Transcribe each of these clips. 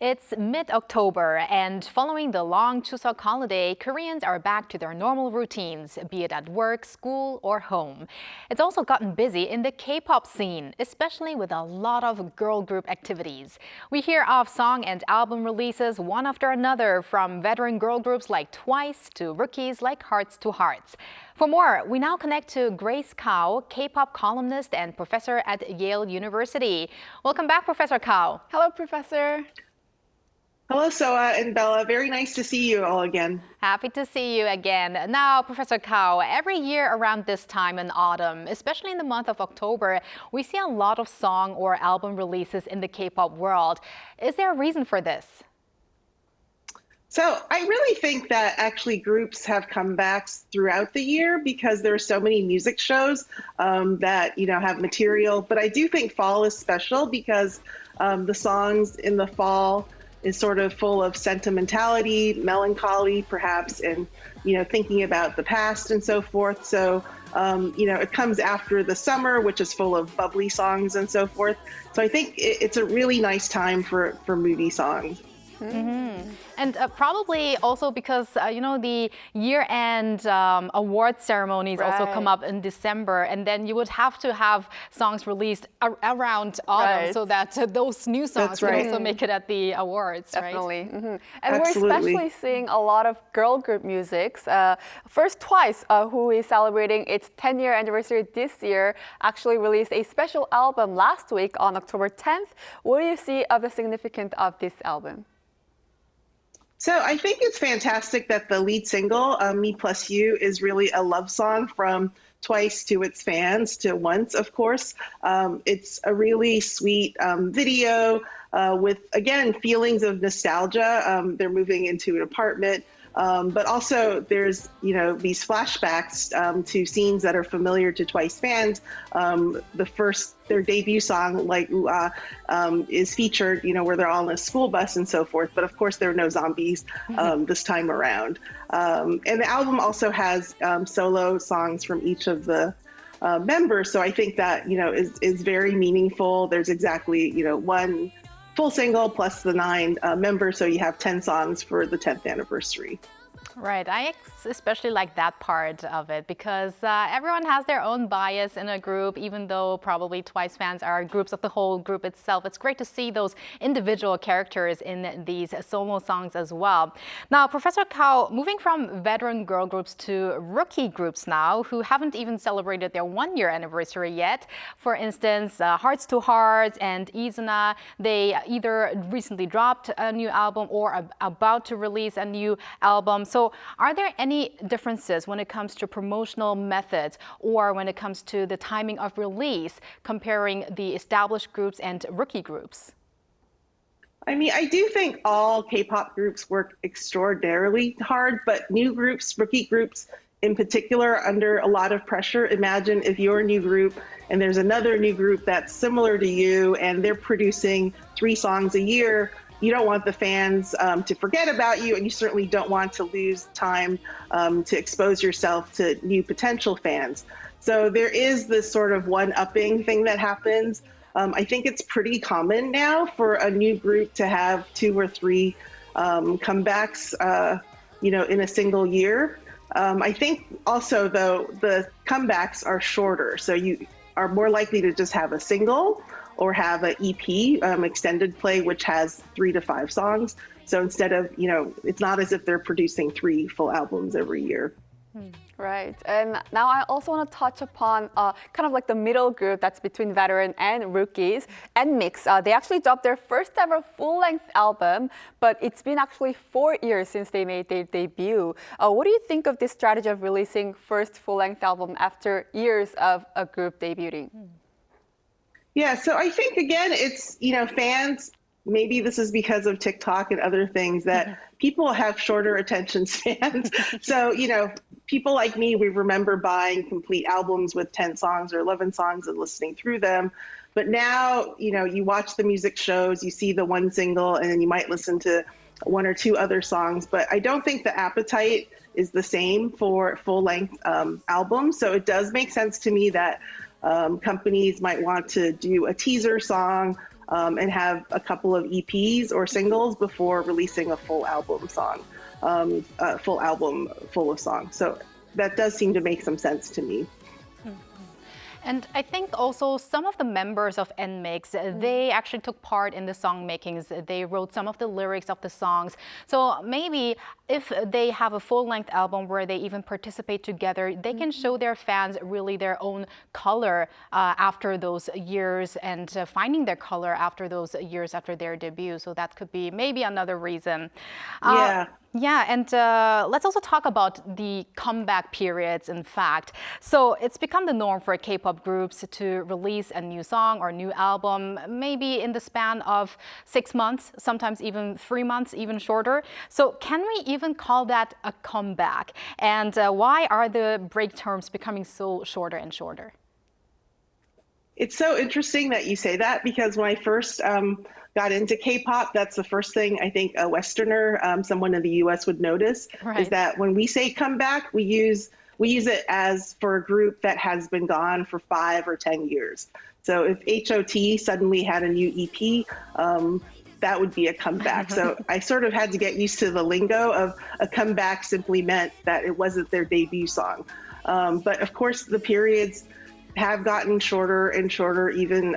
It's mid-October, and following the long Chuseok holiday, Koreans are back to their normal routines, be it at work, school, or home. It's also gotten busy in the K-pop scene, especially with a lot of girl group activities. We hear of song and album releases one after another, from veteran girl groups like TWICE to rookies like Hearts to Hearts. For more, we now connect to Grace Kao, K-pop columnist and professor at Yale University. Welcome back, Professor Kao. Hello, Professor. Hello, Soa and Bella. Very nice to see you all again. Happy to see you again. Now, Professor Kao, every year around this time in autumn, especially in the month of October, we see a lot of song or album releases in the K-pop world. Is there a reason for this? So I really think that actually groups have comebacks throughout the year because there are so many music shows that have material. But I do think fall is special because the songs in the fall is sort of full of sentimentality, melancholy, perhaps, and thinking about the past and so forth. So it comes after the summer, which is full of bubbly songs and so forth. So I think it's a really nice time for moody songs. Mm-hmm. And probably also because, the year-end award ceremonies also come up in December, and then you would have to have songs released around autumn so that those new songs can also make it at the awards, Definitely. right? And Absolutely. we're especially seeing a lot of girl group musics. First, TWICE, who is celebrating its 10-year anniversary this year, actually released a special album last week on October 10th. What do you see of the significance of this album? So I think it's fantastic that the lead single, Me Plus You, is really a love song from TWICE to its fans, to Once, of course. It's a really sweet video with, again, feelings of nostalgia. They're moving into an apartment. But also there's, these flashbacks to scenes that are familiar to TWICE fans. Their debut song, like Ooh Ah, is featured, where they're all in a school bus and so forth. But of course, there are no zombies this time around. And the album also has solo songs from each of the members. So I think that, is very meaningful. There's exactly, one full single plus the 9 members, so you have 10 songs for the 10th anniversary. Right. I especially like that part of it because everyone has their own bias in a group, even though probably TWICE fans are groups of the whole group itself. It's great to see those individual characters in these solo songs as well. Now, Professor Kao, moving from veteran girl groups to rookie groups now, who haven't even celebrated their 1-year anniversary yet. For instance, Hearts to Hearts and Ejae, they either recently dropped a new album or are about to release a new album. So are there any differences when it comes to promotional methods or when it comes to the timing of release comparing the established groups and rookie groups? I mean, I do think all K-pop groups work extraordinarily hard, but new groups, rookie groups in particular, are under a lot of pressure. Imagine if you're a new group and there's another new group that's similar to you and they're producing 3 songs a year. You don't want the fans to forget about you, and you certainly don't want to lose time to expose yourself to new potential fans. So there is this sort of one-upping thing that happens. I think it's pretty common now for a new group to have 2 or 3 comebacks, in a single year. I think also, though, the comebacks are shorter, so you are more likely to just have a single or have an EP, extended play, which has 3 to 5 songs. So instead of, it's not as if they're producing 3 full albums every year. Right. And now I also want to touch upon kind of like the middle group that's between veteran and rookies, and Mix. They actually dropped their first ever full-length album, but it's been actually 4 years since they made their debut. What do you think of this strategy of releasing first full-length album after years of a group debuting? Yeah, so I think, again, it's, fans, maybe this is because of TikTok and other things, that people have shorter attention spans. So, people like me, we remember buying complete albums with 10 songs or 11 songs and listening through them. But now, you watch the music shows, you see the one single, and then you might listen to 1 or 2 other songs. But I don't think the appetite is the same for full-length albums. So it does make sense to me that companies might want to do a teaser song and have a couple of EPs or singles before releasing a full album song, full album full of songs. So that does seem to make some sense to me. And I think also some of the members of NMIXX, they actually took part in the song makings. They wrote some of the lyrics of the songs. So maybe if they have a full-length album where they even participate together, they can show their fans really their own color after those years and finding their color after those years after their debut. So that could be maybe another reason. Yeah, and let's also talk about the comeback periods, in fact. So it's become the norm for K-pop groups to release a new song or new album, maybe in the span of 6 months, sometimes even 3 months, even shorter. So can we even call that a comeback? And why are the break terms becoming so shorter and shorter? It's so interesting that you say that, because when I first got into K-pop, that's the first thing I think a Westerner, someone in the US would notice, is that when we say comeback, we use it as for a group that has been gone for 5 or 10 years. So if HOT suddenly had a new EP, that would be a comeback. So I sort of had to get used to the lingo of a comeback simply meant that it wasn't their debut song. But of course, the periods have gotten shorter and shorter, even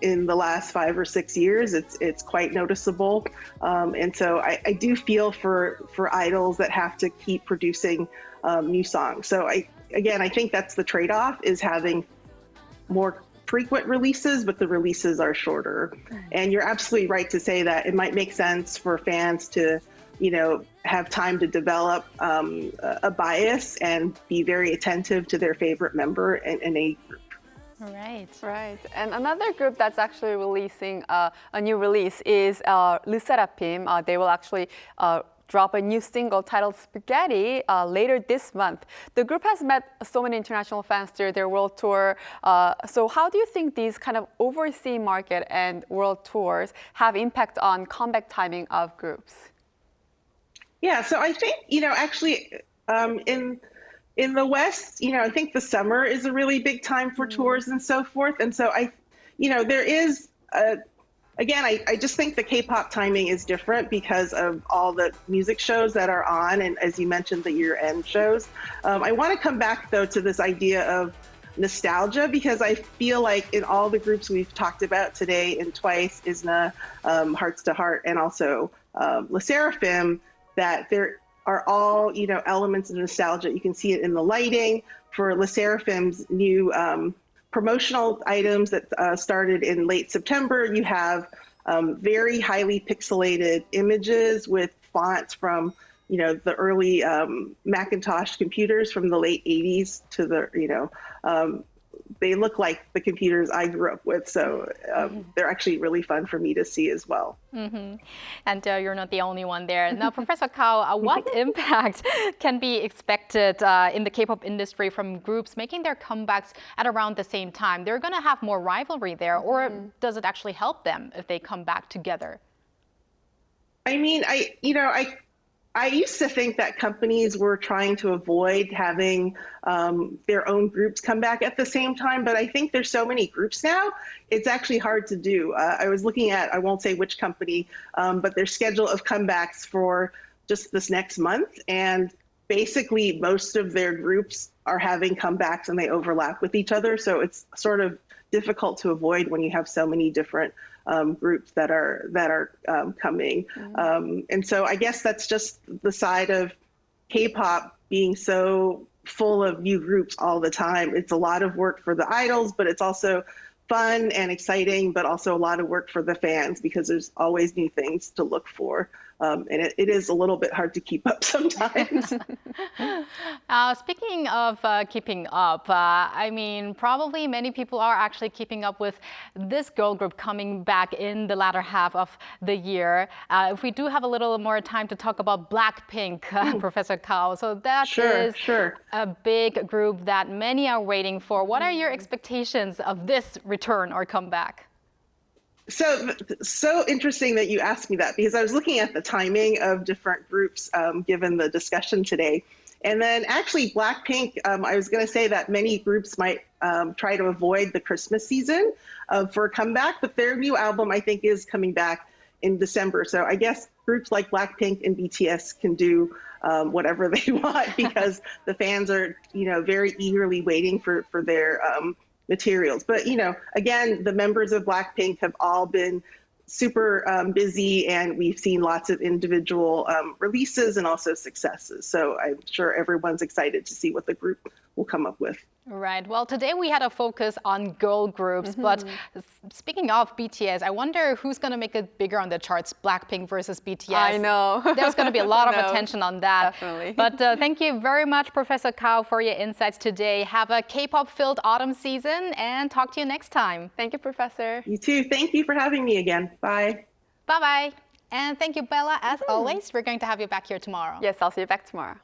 in the last 5 or 6 years. It's quite noticeable, and so I do feel for idols that have to keep producing new songs. So I think that's the trade-off, is having more frequent releases, but the releases are shorter. And you're absolutely right to say that it might make sense for fans to, have time to develop a bias and be very attentive to their favorite member in a group. Right. And another group that's actually releasing a new release is LE SSERAFIM. They will actually drop a new single titled Spaghetti later this month. The group has met so many international fans through their world tour. So how do you think these kind of overseas market and world tours have impact on comeback timing of groups? Yeah, so I think, actually in the West, I think the summer is a really big time for tours and so forth. And so there is, again, I just think the K-pop timing is different because of all the music shows that are on. And as you mentioned, the year-end shows. I want to come back, though, to this idea of nostalgia, because I feel like in all the groups we've talked about today, in TWICE, ISNA, Hearts to Heart, and also LE SSERAFIM, that there are all, elements of nostalgia. You can see it in the lighting. For LE SSERAFIM's new promotional items that started in late September, you have very highly pixelated images with fonts from, the early Macintosh computers from the late 80s to the, they look like the computers I grew up with. So they're actually really fun for me to see as well. And you're not the only one there. Now, Professor Kao, what impact can be expected in the K-pop industry from groups making their comebacks at around the same time? They're going to have more rivalry there, or does it actually help them if they come back together? I mean, I used to think that companies were trying to avoid having their own groups come back at the same time, but I think there's so many groups now, it's actually hard to do. I was looking at, I won't say which company, but their schedule of comebacks for just this next month, and basically most of their groups are having comebacks and they overlap with each other, so it's sort of difficult to avoid when you have so many different groups that are coming. And so I guess that's just the side of K-pop being so full of new groups all the time. It's a lot of work for the idols, but it's also fun and exciting, but also a lot of work for the fans because there's always new things to look for. And it is a little bit hard to keep up sometimes. Speaking of keeping up, I mean, probably many people are actually keeping up with this girl group coming back in the latter half of the year. If we do have a little more time to talk about Blackpink, Professor Kao, so that is a big group that many are waiting for. What are your expectations of this return or comeback? So interesting that you asked me that, because I was looking at the timing of different groups given the discussion today. And then actually Blackpink, I was going to say that many groups might try to avoid the Christmas season for a comeback, but their new album I think is coming back in December. So I guess groups like Blackpink and BTS can do whatever they want because the fans are, very eagerly waiting for their materials. But, again, the members of Blackpink have all been super busy, and we've seen lots of individual releases and also successes. So I'm sure everyone's excited to see what the group will come up with. Right. Well, today we had a focus on girl groups, but speaking of BTS, I wonder who's going to make it bigger on the charts, Blackpink versus BTS. I know. There's going to be a lot of No, attention on that. definitely. But thank you very much, Professor Kao, for your insights today. Have a K-pop-filled autumn season, and talk to you next time. Thank you, Professor. You too. Thank you for having me again. Bye. Bye-bye. And thank you, Bella. As always, we're going to have you back here tomorrow. Yes, I'll see you back tomorrow.